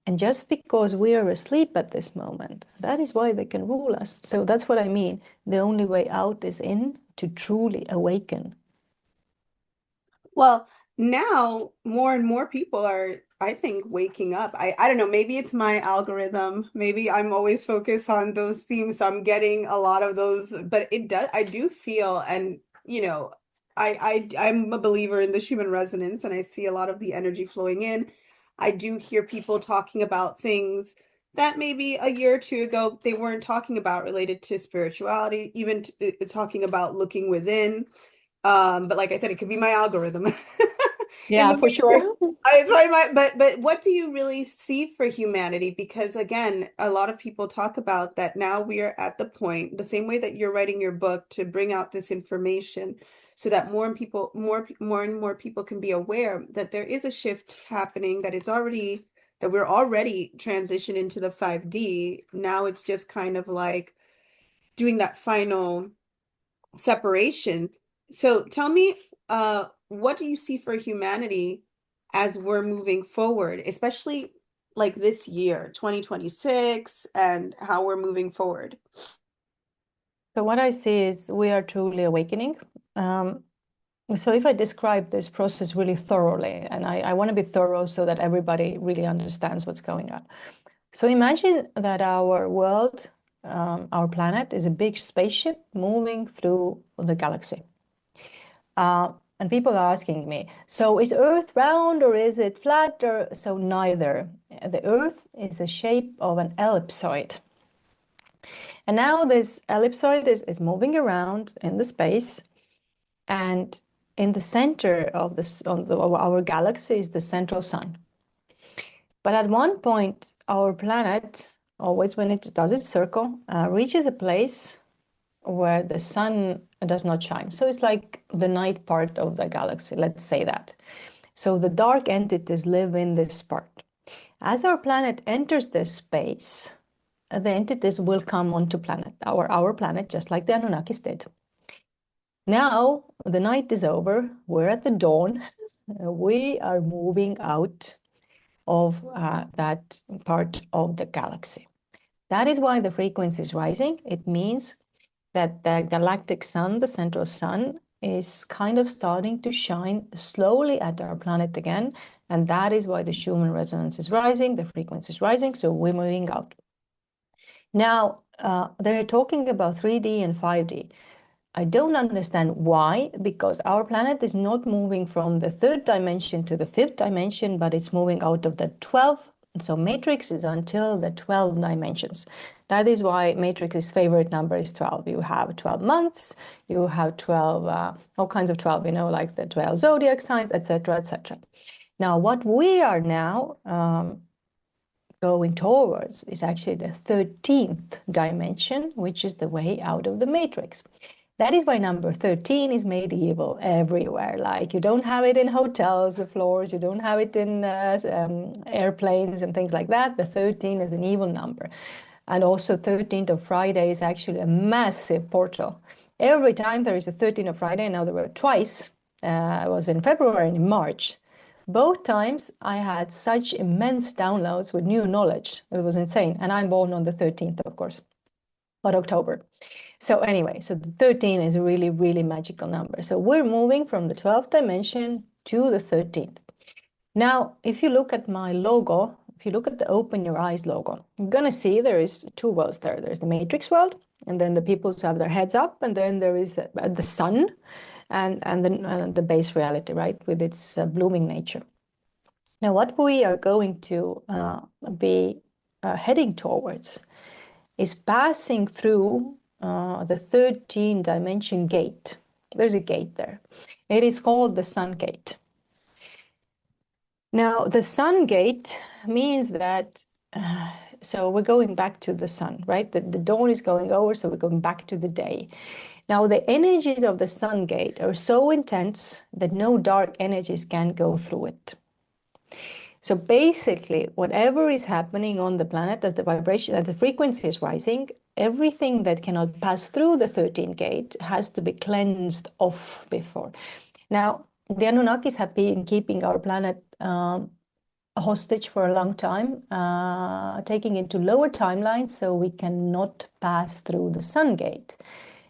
And just because we are asleep at this moment, that is why they can rule us. So that's what I mean. The only way out is in, to truly awaken. Well, now more and more people are, I think, waking up. I don't know, maybe it's my algorithm. Maybe I'm always focused on those themes, so I'm getting a lot of those, but I do feel, and I'm a believer in the human resonance, and I see a lot of the energy flowing in. I do hear people talking about things that maybe a year or two ago they weren't talking about, related to spirituality, even talking about looking within. But like I said, it could be my algorithm in Yeah, the for sure. matrix. It's probably but what do you really see for humanity? Because again, a lot of people talk about that now we are at the point, the same way that you're writing your book to bring out this information so that more and more people can be aware that there is a shift happening, that we're already transitioned into the 5D. Now it's just kind of like doing that final separation. So tell me, what do you see for humanity as we're moving forward, especially like this year, 2026, and how we're moving forward? So what I see is we are truly awakening. Um, so if I describe this process really thoroughly, and I want to be thorough so that everybody really understands what's going on. So imagine that our world, our planet, is a big spaceship moving through the galaxy. And people are asking me, so is Earth round or is it flat? Or so neither. The Earth is the shape of an ellipsoid. And now this ellipsoid is moving around in the space, and in the center of of our galaxy is the central sun. But at one point, our planet, always when it does its circle, reaches a place where the sun does not shine. So it's like the night part of the galaxy, let's say that. So the dark entities live in this part. As our planet enters this space, the entities will come onto our planet, just like the Anunnakis did. Now the night is over, we're at the dawn, we are moving out of that part of the galaxy. That is why the frequency is rising. It means that the galactic sun, the central sun, is kind of starting to shine slowly at our planet again. And that is why the Schumann resonance is rising, the frequency is rising, so we're moving out. Now, they're talking about 3D and 5D. I don't understand why, because our planet is not moving from the third dimension to the fifth dimension, but it's moving out of the 12. So matrix is until the 12 dimensions. That is why matrix's favorite number is 12. You have 12 months, you have 12, all kinds of 12, like the 12 zodiac signs, etc., etc. Now, what we are now going towards is actually the 13th dimension, which is the way out of the matrix. That is why number 13 is medieval everywhere. Like you don't have it in hotels, the floors, you don't have it in airplanes and things like that. The 13 is an evil number. And also 13th of Friday is actually a massive portal. Every time there is a 13th of Friday, now there were twice, it was in February and in March. Both times I had such immense downloads with new knowledge. It was insane. And I'm born on the 13th, of course, but October. So anyway, so the 13 is a really, really magical number. So we're moving from the 12th dimension to the 13th. Now, if you look at my logo, if you look at the Open Your Eyes logo, you're going to see there is two worlds there. There's the matrix world, and then the peoples have their heads up, and then there is the sun and the base reality, right, with its blooming nature. Now, what we are going to be heading towards is passing through the 13 dimension gate. There's a gate there. It is called the Sun Gate. Now, the Sun Gate means that, so we're going back to the sun, right? The dawn is going over, so we're going back to the day. Now, the energies of the Sun Gate are so intense that no dark energies can go through it. So basically, whatever is happening on the planet as the vibration, as the frequency is rising, everything that cannot pass through the 13 gate has to be cleansed off before. Now, the Anunnakis have been keeping our planet a hostage for a long time, taking into lower timelines so we cannot pass through the Sun Gate.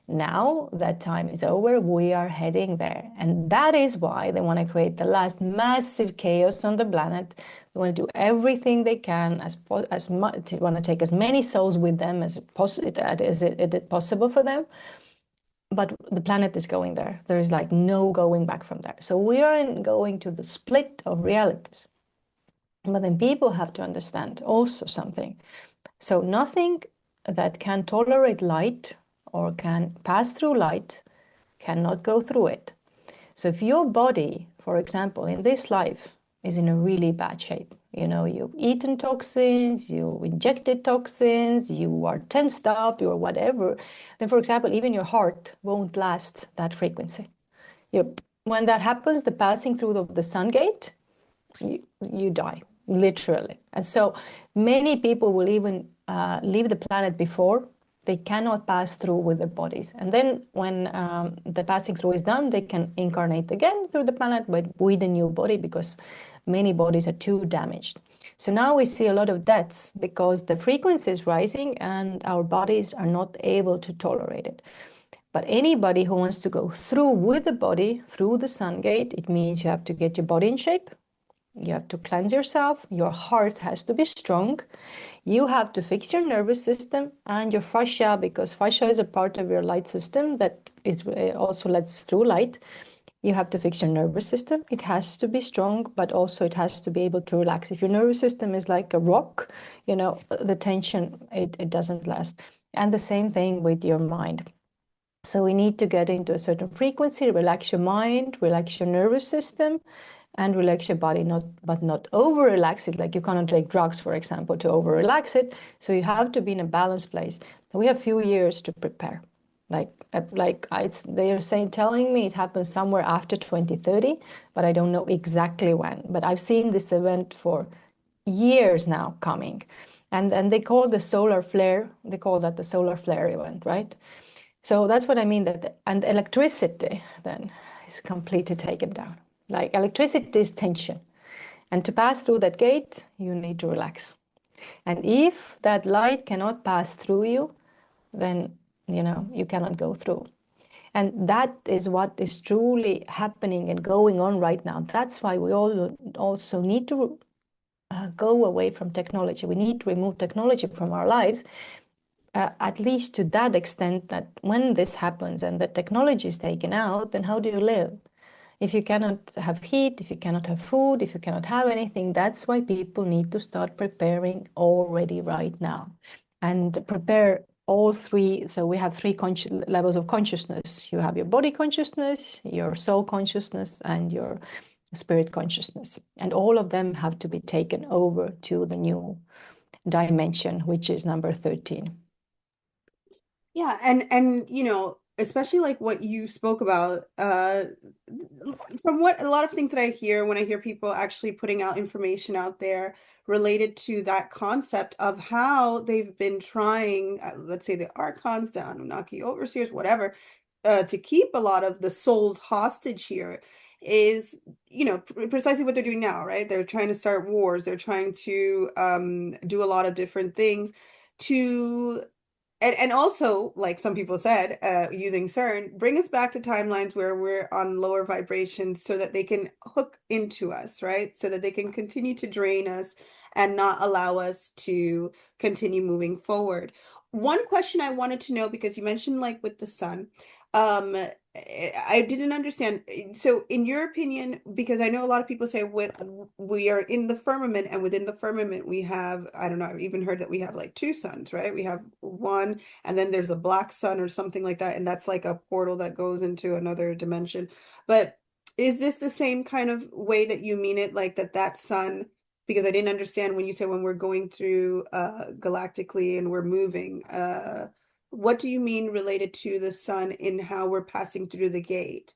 Now that time is over, we are heading there. And that is why they want to create the last massive chaos on the planet. They want to do everything they can, as much, they want to take as many souls with them as it possible for them. But the planet is going there. There is like no going back from there. So we are going to the split of realities. But then people have to understand also something. So nothing that can tolerate light or can pass through light cannot go through it. So if your body, for example, in this life is in a really bad shape, you've eaten toxins, you injected toxins, you are tensed up, or whatever, then for example, even your heart won't last that frequency. When that happens, the passing through of the Sun Gate, you die, literally. And so many people will even leave the planet before they cannot pass through with their bodies. And then when the passing through is done, they can incarnate again through the planet, but with a new body, because many bodies are too damaged. So now we see a lot of deaths because the frequency is rising and our bodies are not able to tolerate it. But anybody who wants to go through with the body, through the Sun Gate, it means you have to get your body in shape. You have to cleanse yourself. Your heart has to be strong. You have to fix your nervous system and your fascia, because fascia is a part of your light system that is also lets through light. You have to fix your nervous system. It has to be strong, but also it has to be able to relax. If your nervous system is like a rock, the tension, it doesn't last. And the same thing with your mind. So we need to get into a certain frequency, relax your mind, relax your nervous system, and relax your body, but not over relax it. Like you cannot take drugs, for example, to over relax it. So you have to be in a balanced place. We have few years to prepare. They are telling me it happens somewhere after 2030, but I don't know exactly when. But I've seen this event for years now coming, and they call the solar flare. They call that the solar flare event, right? So that's what I mean. And electricity then is completely taken down. Like electricity is tension. And to pass through that gate, you need to relax. And if that light cannot pass through you, then, you cannot go through. And that is what is truly happening and going on right now. That's why we all also need to go away from technology. We need to remove technology from our lives, at least to that extent that when this happens and the technology is taken out, then how do you live? If you cannot have heat, if you cannot have food, if you cannot have anything, that's why people need to start preparing already right now and prepare all three. So we have three levels of consciousness. You have your body consciousness, your soul consciousness, and your spirit consciousness. And all of them have to be taken over to the new dimension, which is number 13. Yeah, and especially like what you spoke about, from what a lot of things that I hear when I hear people actually putting out information out there related to that concept of how they've been trying, let's say the Archons, the Anunnaki overseers, whatever, to keep a lot of the souls hostage here is, precisely what they're doing now, right? They're trying to start wars. They're trying to do a lot of different things to and also, like some people said, using CERN, bring us back to timelines where we're on lower vibrations so that they can hook into us, right? So that they can continue to drain us and not allow us to continue moving forward. One question I wanted to know, because you mentioned like with the sun, um, I didn't understand. So, in your opinion, because I know a lot of people say we are in the firmament, and within the firmament we have, I don't know, I've even heard that we have like two suns, right? We have one, and then there's a black sun or something like that, and that's like a portal that goes into another dimension. But is this the same kind of way that you mean it, like that sun? Because I didn't understand when you said when we're going through galactically and we're moving. What do you mean related to the sun in how we're passing through the gate?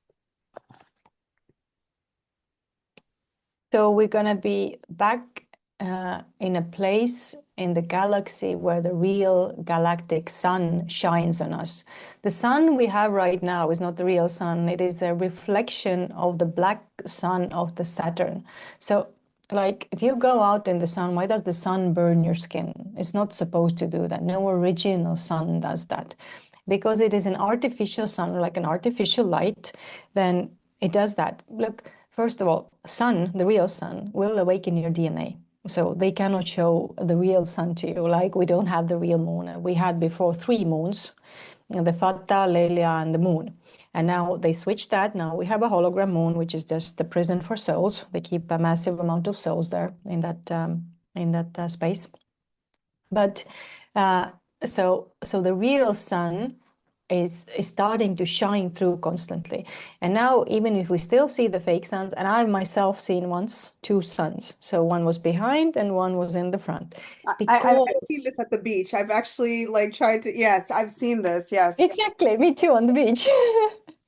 So we're going to be back in a place in the galaxy where the real galactic sun shines on us. The sun we have right now is not the real sun. It is a reflection of the black sun of the Saturn. So like if you go out in the sun, why does the sun burn your skin? It's not supposed to do that. No original sun does that. Because it is an artificial sun, like an artificial light, then it does that. Look, first of all, sun, the real sun, will awaken your DNA. So they cannot show the real sun to you. Like we don't have the real moon. We had before 3 moons, the Fata, Lelia, and the moon. And now they switched that. Now we have a hologram moon, which is just the prison for souls. They keep a massive amount of souls there in that space. But so the real sun is starting to shine through constantly. And now even if we still see the fake suns, and I've myself seen once 2 suns. So one was behind and one was in the front. I've seen Because this at the beach. I've actually like tried to, yes, I've seen this. Yes. exactly, me too on the beach.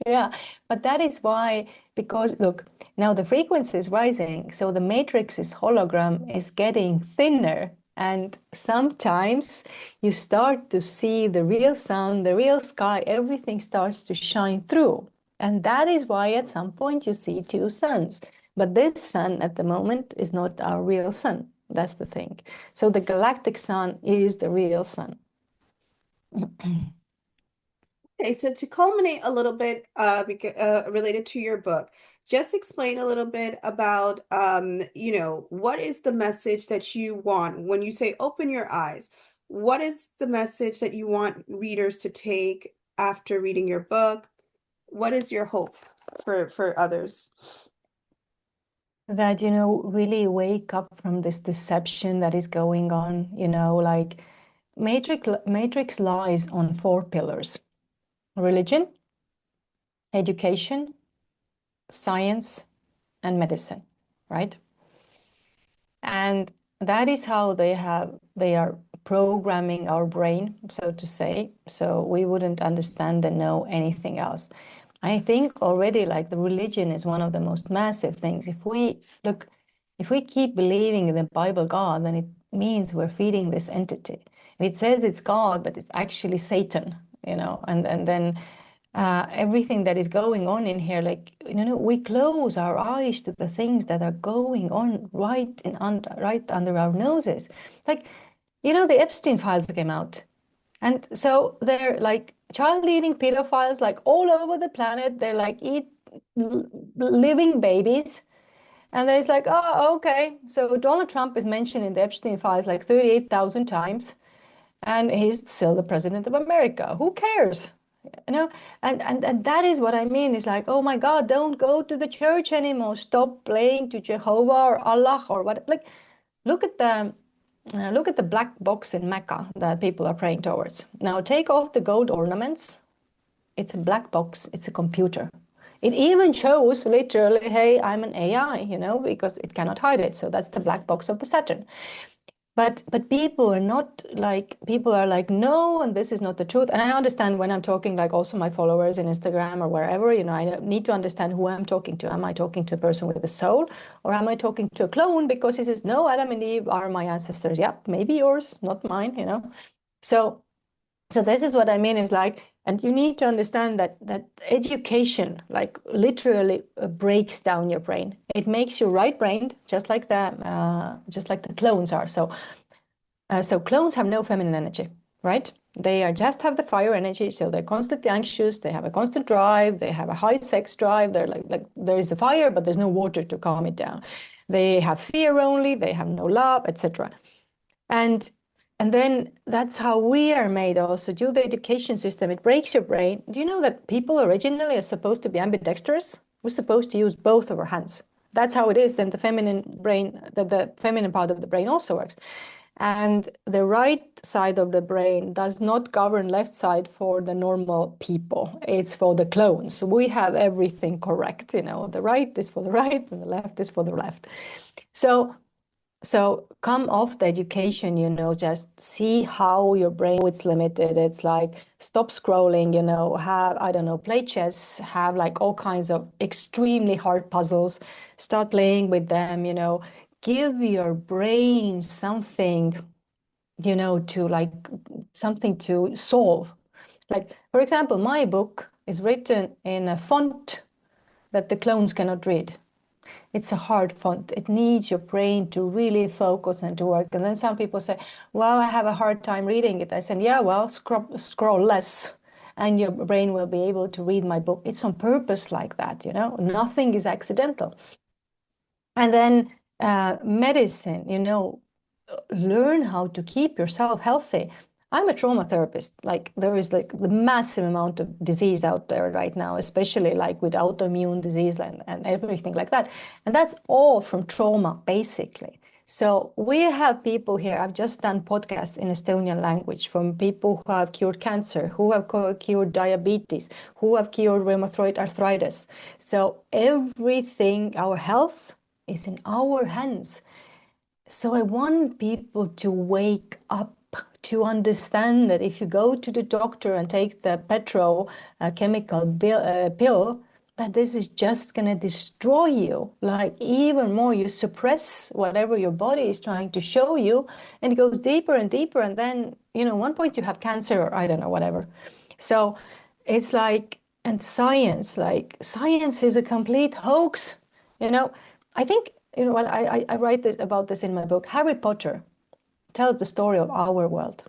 Yeah, but that is why, because look, now the frequency is rising, so the matrix's hologram is getting thinner, and sometimes you start to see the real sun, the real sky, everything starts to shine through. And that is why at some point you see 2 suns. But this sun at the moment is not our real sun. That's the thing. So the galactic sun is the real sun. Okay, so to culminate a little bit, related to your book, just explain a little bit about, what is the message that you want when you say open your eyes? What is the message that you want readers to take after reading your book? What is your hope for others? That really wake up from this deception that is going on, like matrix lies on 4 pillars: religion, education, science, and medicine, right? And that is how they are programming our brain, so to say, so we wouldn't understand and know anything else. I think already like the religion is one of the most massive things. If we keep believing in the Bible God, then it means we're feeding this entity. It says it's God, but it's actually Satan, and then everything that is going on in here, like, we close our eyes to the things that are going on right under our noses. Like, the Epstein files came out. And so they're like child eating pedophiles, like all over the planet. They're like living babies. And there's like, oh, okay. So Donald Trump is mentioned in the Epstein files like 38,000 times. And he's still the president of America. Who cares? you know and that is what I mean. It's like, oh my God, don't go to the church anymore, stop praying to Jehovah or Allah or what. Like, look at the black box in Mecca that people are praying towards. Now take off the gold ornaments. It's a black box, it's a computer. It even shows literally, hey, I'm an AI, because it cannot hide it. So that's the black box of the Saturn. But people are like, no, and this is not the truth. And I understand when I'm talking, like also my followers in Instagram or wherever, I need to understand who I'm talking to. Am I talking to a person with a soul, or am I talking to a clone? Because he says, no, Adam and Eve are my ancestors. Yeah, maybe yours, not mine, So this is what I mean, is like, and you need to understand that education, like, literally breaks down your brain. It makes you right-brained, just like the clones are. So clones have no feminine energy, right? They just have the fire energy, so they're constantly anxious. They have a constant drive. They have a high sex drive. They're like there is a fire, but there's no water to calm it down. They have fear only. They have no love, etc. And And then that's how we are made also. Do the education system, it breaks your brain. Do you know that people originally are supposed to be ambidextrous? We're supposed to use both of our hands. That's how it is. Then the feminine brain, the feminine part of the brain also works. And the right side of the brain does not govern left side for the normal people. It's for the clones. We have everything correct. The right is for the right and the left is for the left. So come off the education, just see how your brain it's limited. It's like stop scrolling, have, I don't know, play chess, have like all kinds of extremely hard puzzles, start playing with them, give your brain something, to like something to solve. Like, for example, my book is written in a font that the clones cannot read. It's a hard font. It needs your brain to really focus and to work. And then some people say, well, I have a hard time reading it. I said, yeah, well, scroll less and your brain will be able to read my book. It's on purpose like that, nothing is accidental. And then medicine, learn how to keep yourself healthy. I'm a trauma therapist. Like there is like the massive amount of disease out there right now, especially like with autoimmune disease and everything like that. And that's all from trauma, basically. So we have people here. I've just done podcasts in Estonian language from people who have cured cancer, who have cured diabetes, who have cured rheumatoid arthritis. So everything, our health is in our hands. So I want people to wake up to understand that if you go to the doctor and take the chemical pill, that this is just going to destroy you. Like even more, you suppress whatever your body is trying to show you, and it goes deeper and deeper. And then, one point you have cancer or I don't know, whatever. So it's like, and science is a complete hoax. I think, what I write about this in my book. Harry Potter tells the story of our world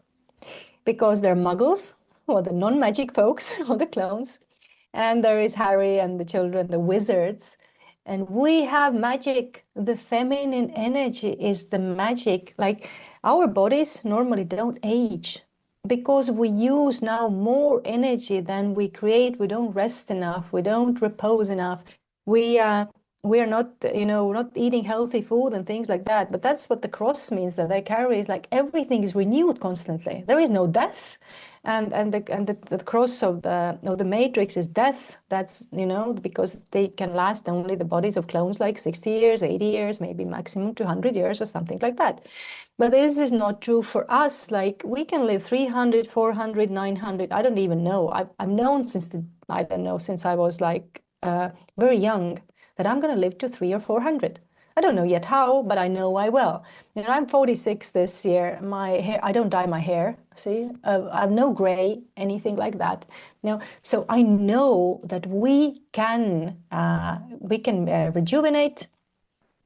because they're muggles or the non-magic folks or the clones. And there is Harry and the children, the wizards. And we have magic. The feminine energy is the magic. Like our bodies normally don't age because we use now more energy than we create. We don't rest enough. We don't repose enough. We are not, not eating healthy food and things like that. But that's what the cross means that they carry is like everything is renewed constantly. There is no death. And the cross of the matrix is death. That's, because they can last only the bodies of clones like 60 years, 80 years, maybe maximum 200 years or something like that. But this is not true for us. Like we can live 300, 400, 900. I don't even know. I've known I don't know, since I was like very young that I'm going to live to 300 or 400. I don't know yet how, but I know I will. I'm 46 this year. My hair, I don't dye my hair. See, I have no gray, anything like that. So I know that we can rejuvenate.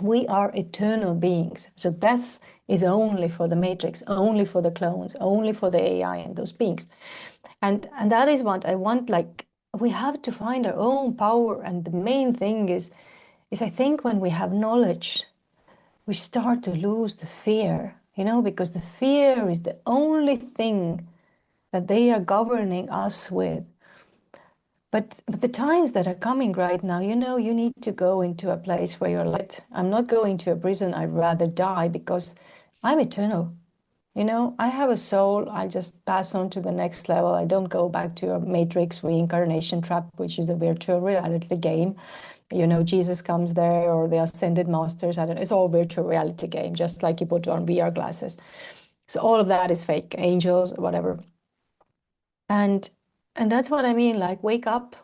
We are eternal beings. So death is only for the matrix, only for the clones, only for the AI and those beings. And that is what I want. Like we have to find our own power. And the main thing is I think when we have knowledge, we start to lose the fear, because the fear is the only thing that they are governing us with. But the times that are coming right now, you need to go into a place where you're like, I'm not going to a prison. I'd rather die because I'm eternal. I have a soul. I just pass on to the next level. I don't go back to a matrix reincarnation trap, which is a virtual reality game. Jesus comes there or the ascended masters. I don't know. It's all virtual reality game, just like you put on VR glasses. So all of that is fake, angels, whatever. And that's what I mean. Like, wake up.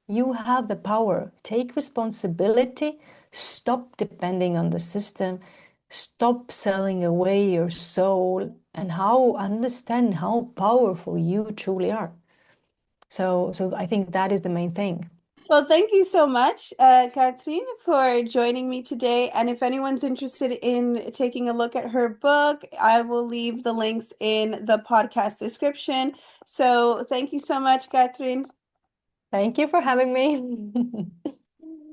You have the power. Take responsibility. Stop depending on the system. Stop selling away your soul and understand how powerful you truly are. So I think that is the main thing. Well, thank you so much, Katrin, for joining me today. And if anyone's interested in taking a look at her book, I will leave the links in the podcast description. So thank you so much, Katrin. Thank you for having me.